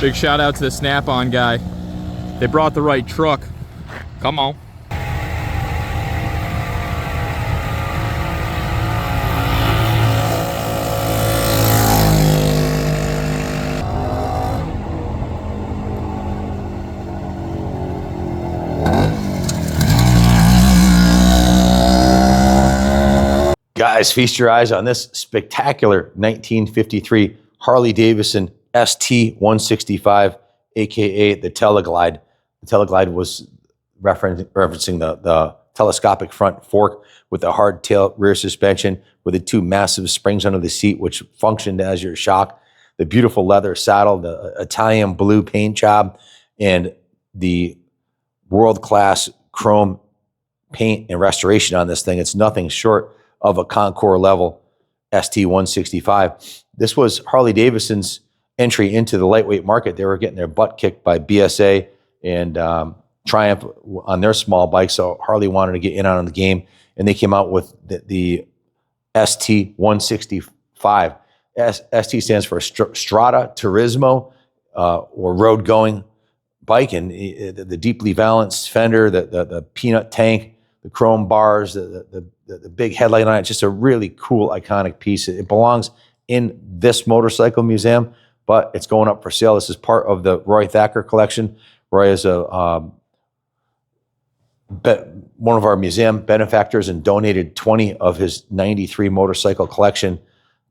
Big shout out to the Snap-on guy. They brought the right truck. Come on. Guys, feast your eyes on this spectacular 1953 Harley Davidson ST 165, aka the Teleglide. The Teleglide was referencing the telescopic front fork with the hardtail rear suspension with the two massive springs under the seat, which functioned as your shock. The beautiful leather saddle, the Italian blue paint job, and the world-class chrome paint and restoration on this thing. It's nothing short of a Concord level ST 165. This was Harley Davidson's entry into the lightweight market. They were getting their butt kicked by BSA and Triumph on their small bikes, so Harley wanted to get in on the game, and they came out with the ST 165. ST stands for Strada Turismo, or road-going bike, and the deeply balanced fender, the peanut tank, the chrome bars, the big headlight on it, just a really cool, iconic piece. It belongs in this motorcycle museum, but it's going up for sale. This is part of the Roy Thacker collection. Roy is one of our museum benefactors and donated 20 of his 93 motorcycle collection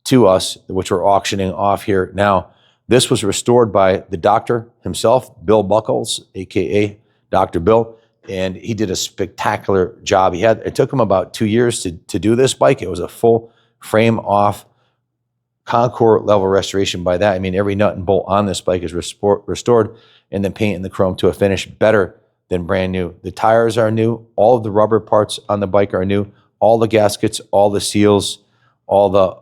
to us, which we're auctioning off here now. This was restored by the doctor himself, Bill Buckles, aka Dr. Bill, and he did a spectacular job. It took him about 2 years to do this bike. It was a full frame off Concord level restoration. By that I mean every nut and bolt on this bike is restored, and the paint and the chrome to a finish better than brand new. The tires are new. All of the rubber parts on the bike are new. All the gaskets, all the seals, all the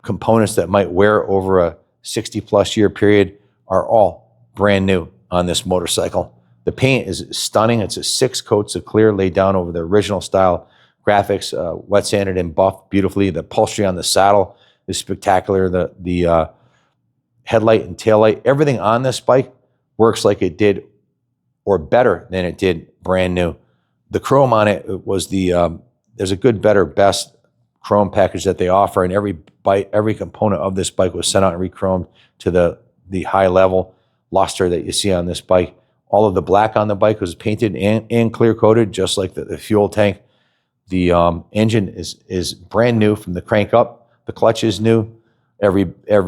components that might wear over a 60-plus year period are all brand new on this motorcycle. The paint is stunning. It's 6 coats of clear laid down over the original style graphics, wet sanded and buffed beautifully. The upholstery on the saddle is spectacular. The headlight and taillight, everything on this bike works like it did or better than it did brand new. The chrome on it was there's a good, better, best chrome package that they offer, and every component of this bike was sent out and re-chromed to the high level luster that you see on this bike. All of the black on the bike was painted and clear coated, just like the fuel tank. The engine is brand new from the crank up. The clutch is new. Every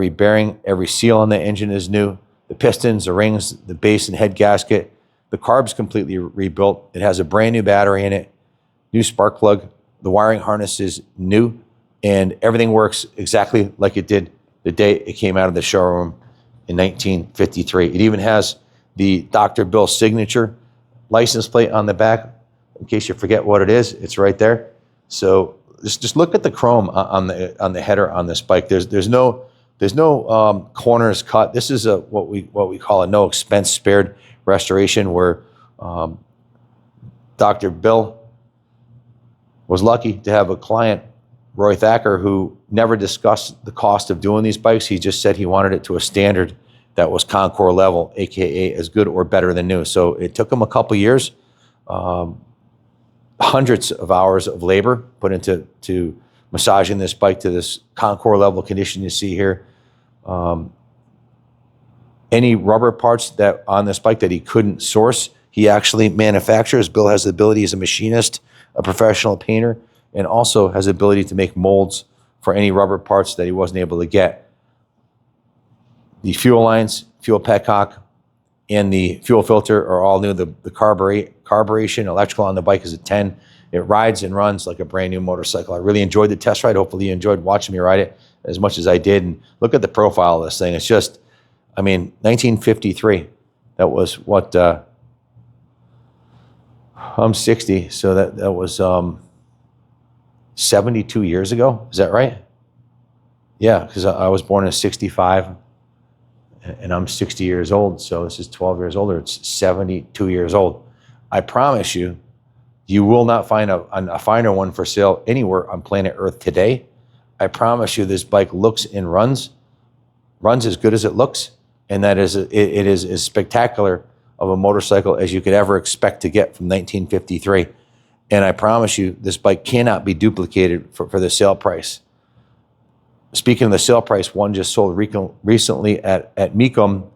bearing, every seal on the engine is new. The pistons, the rings, the base and head gasket. The carb's completely rebuilt. It has a brand new battery in it, new spark plug. The wiring harness is new, and everything works exactly like it did the day it came out of the showroom in 1953. It even has the Dr. Bill signature license plate on the back. In case you forget what it is, it's right there. So just look at the chrome on the header on this bike. There's no corners cut. This is what we call a no expense spared restoration, where Dr. Bill was lucky to have a client, Roy Thacker, who never discussed the cost of doing these bikes. He just said he wanted it to a standard that was Concord level, aka as good or better than new. So it took him a couple years, hundreds of hours of labor put into massaging this bike to this Concord level condition you see here. Any rubber parts that on this bike that he couldn't source, he actually manufactures. Bill has the ability as a machinist, a professional painter, and also has the ability to make molds for any rubber parts that he wasn't able to get. The fuel lines, fuel petcock, and the fuel filter are all new. The carburation, electrical on the bike is a 10. It rides and runs like a brand new motorcycle. I really enjoyed the test ride. Hopefully you enjoyed watching me ride it as much as I did. And look at the profile of this thing. It's just, I mean, 1953. That was what, I'm 60, so that was 72 years ago. Is that right? Yeah, because I was born in 65. And I'm 60 years old, so this is 12 years older. It's 72 years old. I promise you, you will not find a finer one for sale anywhere on planet Earth today. I promise you this bike looks and runs as good as it looks. and that is it is as spectacular of a motorcycle as you could ever expect to get from 1953. And I promise you, this bike cannot be duplicated for the sale price. Speaking of the sale price, one just sold recently at Mecum,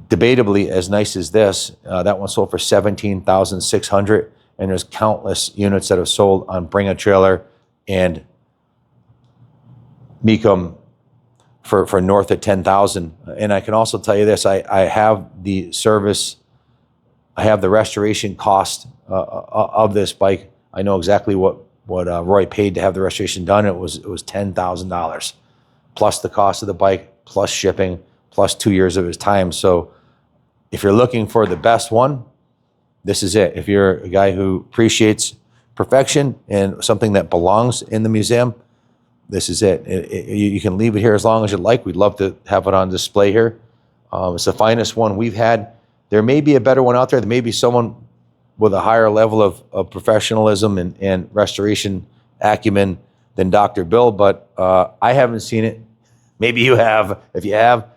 debatably as nice as this. That one sold for $17,600, and there's countless units that have sold on Bring a Trailer and Mecum for north of 10,000. And I can also tell you this: I have the service, I have the restoration cost of this bike. I know exactly what Roy paid to have the restoration done. It was $10,000 plus the cost of the bike, plus shipping, plus 2 years of his time. So if you're looking for the best one, this is it. If you're a guy who appreciates perfection and something that belongs in the museum, this is it. You can leave it here as long as you like. We'd love to have it on display here. It's the finest one we've had. There may be a better one out there. There may be someone with a higher level of professionalism and restoration acumen than Dr. Bill, but I haven't seen it. Maybe you have. If you have,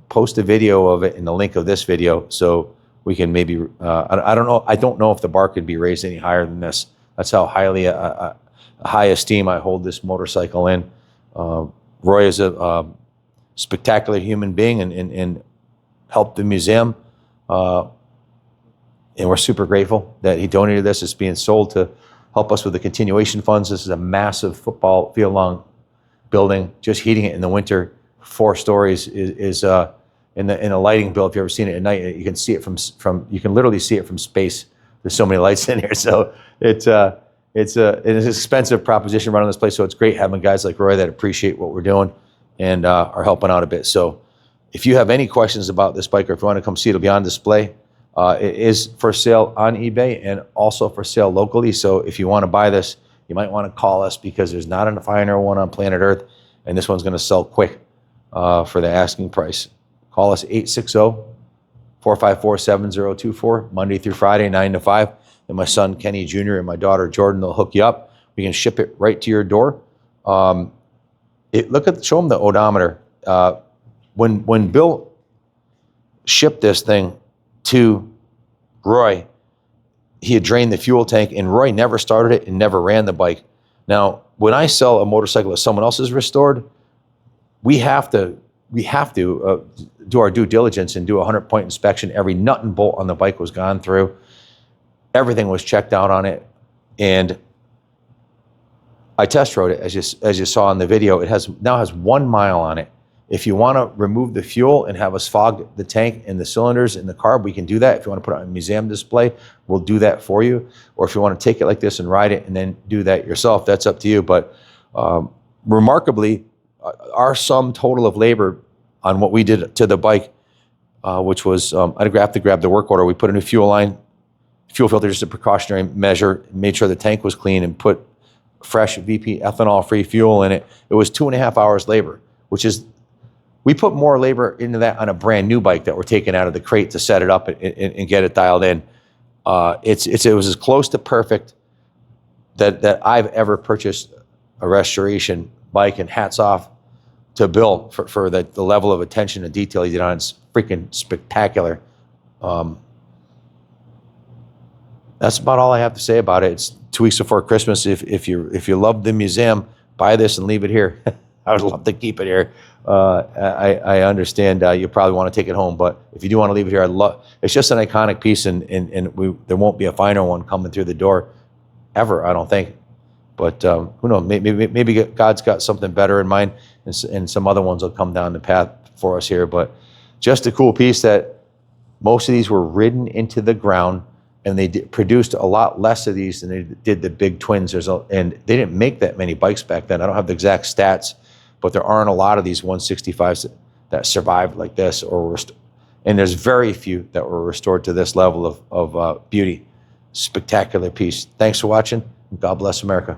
post a video of it in the link of this video so we can maybe, I don't know. I don't know if the bar could be raised any higher than this. That's how highly high esteem I hold this motorcycle in. Roy is a spectacular human being and helped the museum. And we're super grateful that he donated this. It's being sold to help us with the continuation funds. This is a massive football field long building. Just heating it in the winter, 4 stories is in the lighting bill. If you've ever seen it at night, you can see it from you can literally see it from space. There's so many lights in here. So it's an expensive proposition running this place. So it's great having guys like Roy that appreciate what we're doing and are helping out a bit. So if you have any questions about this bike, or if you want to come see it, it'll be on display. It is for sale on eBay and also for sale locally. So if you want to buy this, you might want to call us because there's not a finer one on planet Earth, and this one's going to sell quick for the asking price. Call us 860-454-7024, Monday through Friday, 9 to 5. And my son, Kenny Jr., and my daughter, Jordan, will hook you up. We can ship it right to your door. Show them the odometer. When Bill shipped this thing to Roy, he had drained the fuel tank, and Roy never started it and never ran the bike. Now, when I sell a motorcycle that someone else has restored, we have to do our due diligence and do a 100-point inspection. Every nut and bolt on the bike was gone through. Everything was checked out on it, and I test rode it as you saw in the video. It now has 1 mile on it. If you want to remove the fuel and have us fog the tank and the cylinders and the carb, we can do that. If you want to put it on a museum display, we'll do that for you. Or if you want to take it like this and ride it and then do that yourself, that's up to you. But remarkably, our sum total of labor on what we did to the bike, which was, I'd have to grab the work order. We put a new fuel line, fuel filter, just a precautionary measure, made sure the tank was clean, and put fresh VP ethanol-free fuel in it. It was 2.5 hours labor, which is, we put more labor into that on a brand new bike that we're taking out of the crate to set it up and get it dialed in. It was as close to perfect that I've ever purchased a restoration bike, and hats off to Bill for the level of attention and detail he did on it. It's freaking spectacular. That's about all I have to say about it. It's 2 weeks before Christmas. If you love the museum, buy this and leave it here. I would love to keep it here. I understand you probably want to take it home, but if you do want to leave it here, it's just an iconic piece, and there won't be a finer one coming through the door ever, I don't think. But who knows? Maybe God's got something better in mind, and some other ones will come down the path for us here. But just a cool piece that most of these were ridden into the ground, and they produced a lot less of these than they did the big twins. And they didn't make that many bikes back then. I don't have the exact stats, but there aren't a lot of these 165s that survived like this, and there's very few that were restored to this level of beauty. Spectacular piece. Thanks for watching, and God bless America.